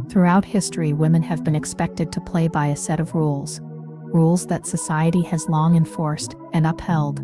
Throughout history, women have been expected to play by a set of rules. Rules that society has long enforced and upheld,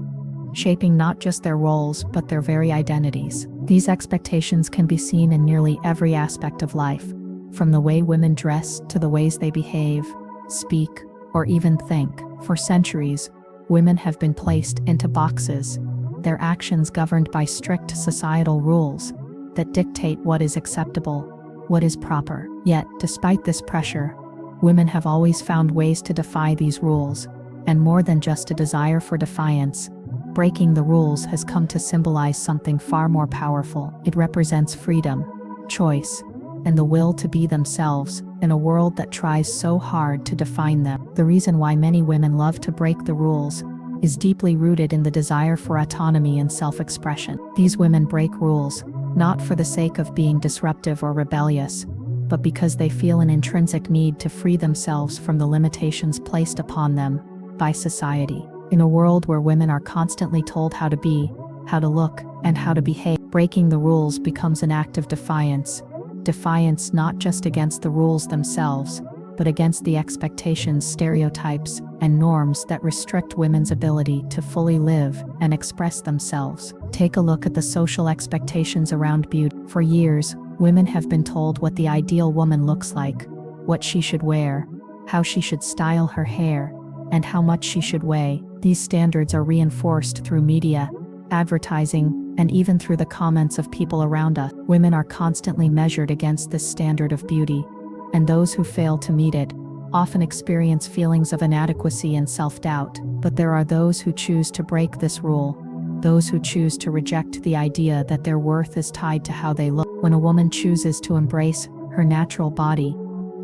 shaping not just their roles but their very identities. These expectations can be seen in nearly every aspect of life, from the way women dress to the ways they behave, speak, or even think. For centuries, women have been placed into boxes, their actions governed by strict societal rules that dictate what is acceptable, what is proper. Yet, despite this pressure, women have always found ways to defy these rules, and more than just a desire for defiance, breaking the rules has come to symbolize something far more powerful. It represents freedom, choice, and the will to be themselves in a world that tries so hard to define them. The reason why many women love to break the rules is deeply rooted in the desire for autonomy and self-expression. These women break rules, not for the sake of being disruptive or rebellious, but because they feel an intrinsic need to free themselves from the limitations placed upon them by society. In a world where women are constantly told how to be, how to look, and how to behave, breaking the rules becomes an act of defiance. Defiance not just against the rules themselves, but against the expectations, stereotypes, and norms that restrict women's ability to fully live and express themselves. Take a look at the social expectations around beauty. For years, women have been told what the ideal woman looks like, what she should wear, how she should style her hair, and how much she should weigh. These standards are reinforced through media, advertising, and even through the comments of people around us. Women are constantly measured against this standard of beauty, and those who fail to meet it often experience feelings of inadequacy and self-doubt. But there are those who choose to break this rule, those who choose to reject the idea that their worth is tied to how they look. When a woman chooses to embrace her natural body,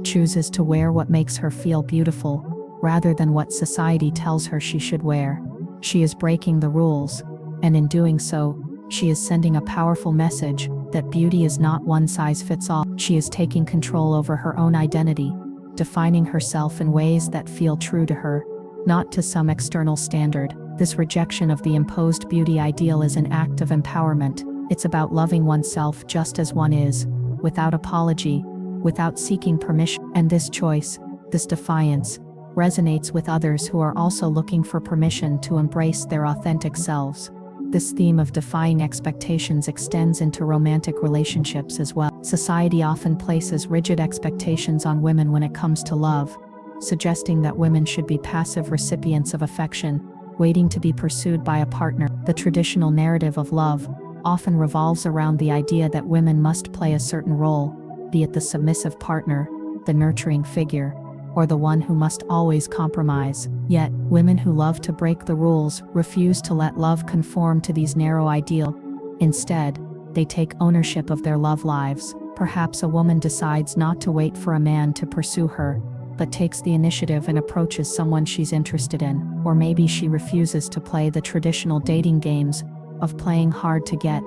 chooses to wear what makes her feel beautiful, rather than what society tells her she should wear, she is breaking the rules, and in doing so, she is sending a powerful message that beauty is not one size fits all. She is taking control over her own identity, defining herself in ways that feel true to her, not to some external standard. This rejection of the imposed beauty ideal is an act of empowerment. It's about loving oneself just as one is, without apology, without seeking permission. And this choice, this defiance, resonates with others who are also looking for permission to embrace their authentic selves. This theme of defying expectations extends into romantic relationships as well. Society often places rigid expectations on women when it comes to love, suggesting that women should be passive recipients of affection, waiting to be pursued by a partner. The traditional narrative of love often revolves around the idea that women must play a certain role, be it the submissive partner, the nurturing figure, or the one who must always compromise. Yet, women who love to break the rules refuse to let love conform to these narrow ideals. Instead, they take ownership of their love lives. Perhaps a woman decides not to wait for a man to pursue her, but takes the initiative and approaches someone she's interested in. Or maybe she refuses to play the traditional dating games of playing hard to get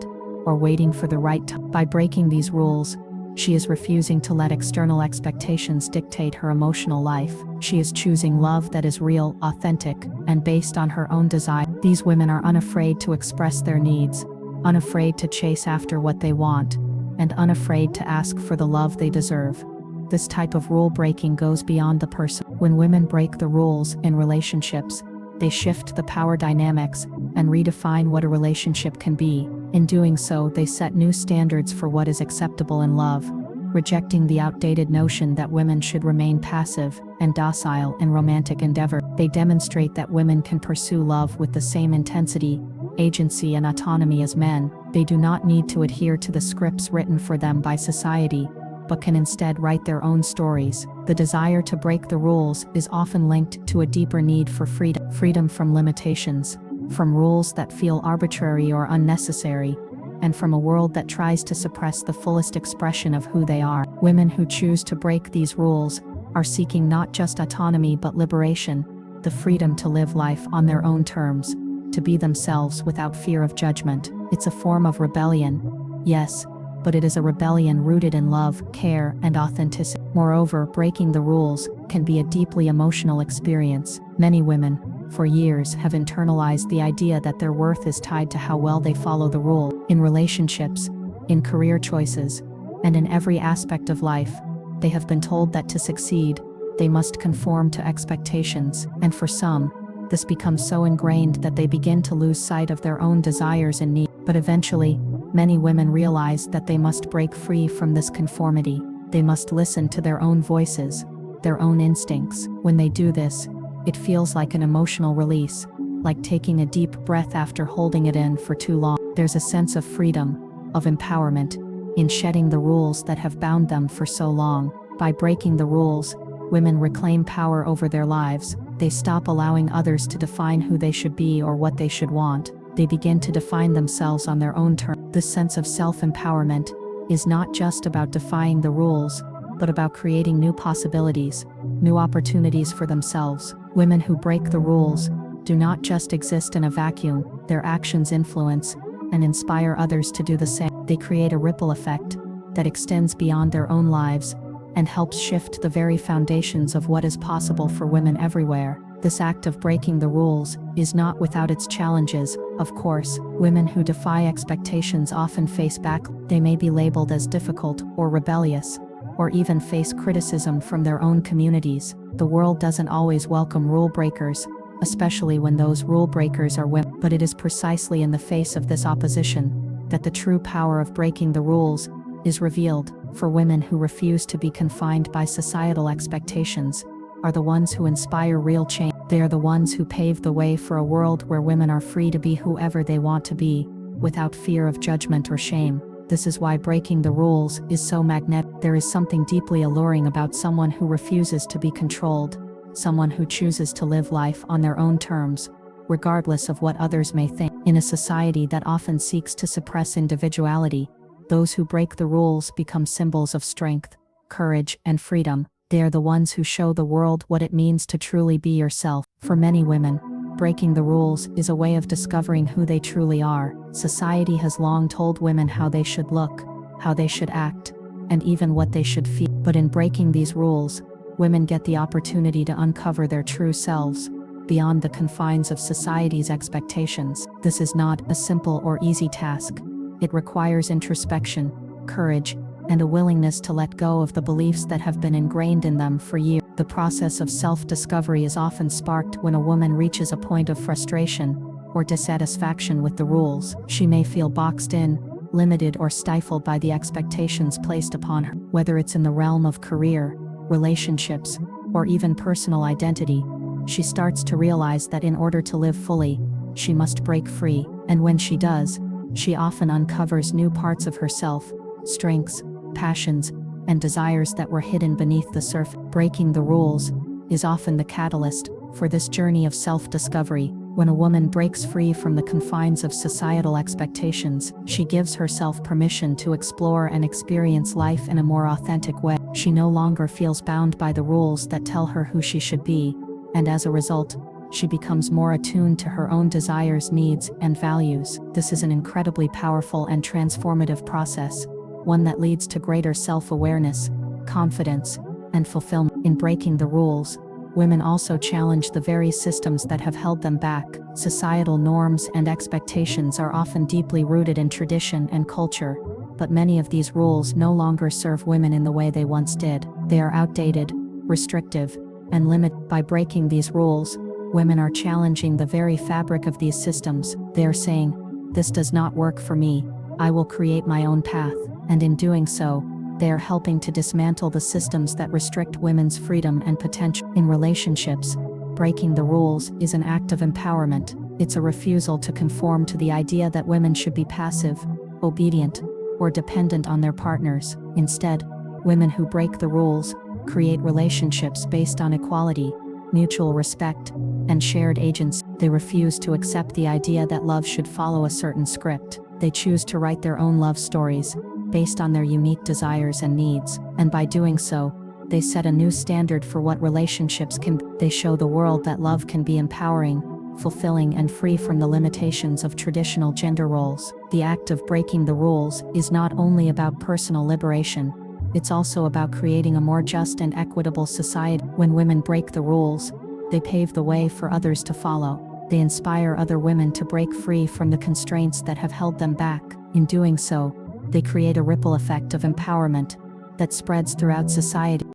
or waiting for the right time. By breaking these rules, she is refusing to let external expectations dictate her emotional life. She is choosing love that is real, authentic, and based on her own desire. These women are unafraid to express their needs, unafraid to chase after what they want, and unafraid to ask for the love they deserve. This type of rule breaking goes beyond the person. When women break the rules in relationships, they shift the power dynamics and redefine what a relationship can be. In doing so, they set new standards for what is acceptable in love, rejecting the outdated notion that women should remain passive and docile in romantic endeavor. They demonstrate that women can pursue love with the same intensity, agency, and autonomy as men. They do not need to adhere to the scripts written for them by society, but can instead write their own stories. The desire to break the rules is often linked to a deeper need for freedom from limitations, from rules that feel arbitrary or unnecessary, and from a world that tries to suppress the fullest expression of who they are. Women who choose to break these rules are seeking not just autonomy but liberation, the freedom to live life on their own terms, to be themselves without fear of judgment. It's a form of rebellion, yes, but it is a rebellion rooted in love, care, and authenticity. Moreover, breaking the rules can be a deeply emotional experience. Many women, for years, have internalized the idea that their worth is tied to how well they follow the rule. In relationships, in career choices, and in every aspect of life, They have been told that to succeed, they must conform to expectations, and for some, this becomes so ingrained that they begin to lose sight of their own desires and needs. But eventually, many women realize that they must break free from this conformity. They must listen to their own voices, their own instincts. When they do this, it feels like an emotional release, like taking a deep breath after holding it in for too long. There's a sense of freedom, of empowerment, in shedding the rules that have bound them for so long. By breaking the rules, women reclaim power over their lives. They stop allowing others to define who they should be or what they should want. They begin to define themselves on their own terms. This sense of self-empowerment is not just about defying the rules, but about creating new possibilities, new opportunities for themselves. Women who break the rules do not just exist in a vacuum. Their actions influence and inspire others to do the same. They create a ripple effect that extends beyond their own lives and helps shift the very foundations of what is possible for women everywhere. This act of breaking the rules is not without its challenges. Of course, women who defy expectations often face backlash. They may be labeled as difficult or rebellious, or even face criticism from their own communities. The world doesn't always welcome rule breakers, especially when those rule breakers are women. But it is precisely in the face of this opposition that the true power of breaking the rules is revealed. For women who refuse to be confined by societal expectations are the ones who inspire real change. They are the ones who pave the way for a world where women are free to be whoever they want to be, without fear of judgment or shame. This is why breaking the rules is so magnetic. There is something deeply alluring about someone who refuses to be controlled, someone who chooses to live life on their own terms, regardless of what others may think. In a society that often seeks to suppress individuality, those who break the rules become symbols of strength, courage, and freedom. They are the ones who show the world what it means to truly be yourself. For many women, breaking the rules is a way of discovering who they truly are. Society has long told women how they should look, how they should act, and even what they should feel. But in breaking these rules, women get the opportunity to uncover their true selves, beyond the confines of society's expectations. This is not a simple or easy task. It requires introspection, courage, and a willingness to let go of the beliefs that have been ingrained in them for years. The process of self-discovery is often sparked when a woman reaches a point of frustration or dissatisfaction with the rules. She may feel boxed in, limited, or stifled by the expectations placed upon her. Whether it's in the realm of career, relationships, or even personal identity, she starts to realize that in order to live fully, she must break free. And when she does, she often uncovers new parts of herself, strengths, passions, and desires that were hidden beneath the surface. Breaking the rules is often the catalyst for this journey of self-discovery. When a woman breaks free from the confines of societal expectations, she gives herself permission to explore and experience life in a more authentic way. She no longer feels bound by the rules that tell her who she should be, and as a result, she becomes more attuned to her own desires, needs, and values. This is an incredibly powerful and transformative process, one that leads to greater self-awareness, confidence, and fulfillment. In breaking the rules, women also challenge the very systems that have held them back. Societal norms and expectations are often deeply rooted in tradition and culture, but many of these rules no longer serve women in the way they once did. They are outdated, restrictive, and limit. By breaking these rules, women are challenging the very fabric of these systems. They are saying, "This does not work for me. I will create my own path." And in doing so, they are helping to dismantle the systems that restrict women's freedom and potential. In relationships, breaking the rules is an act of empowerment. It's a refusal to conform to the idea that women should be passive, obedient, or dependent on their partners. Instead, women who break the rules create relationships based on equality, mutual respect, and shared agency. They refuse to accept the idea that love should follow a certain script. They choose to write their own love stories, based on their unique desires and needs. And by doing so, they set a new standard for what relationships can be. They show the world that love can be empowering, fulfilling, and free from the limitations of traditional gender roles. The act of breaking the rules is not only about personal liberation, it's also about creating a more just and equitable society. When women break the rules, they pave the way for others to follow. They inspire other women to break free from the constraints that have held them back. In doing so, they create a ripple effect of empowerment, that spreads throughout society.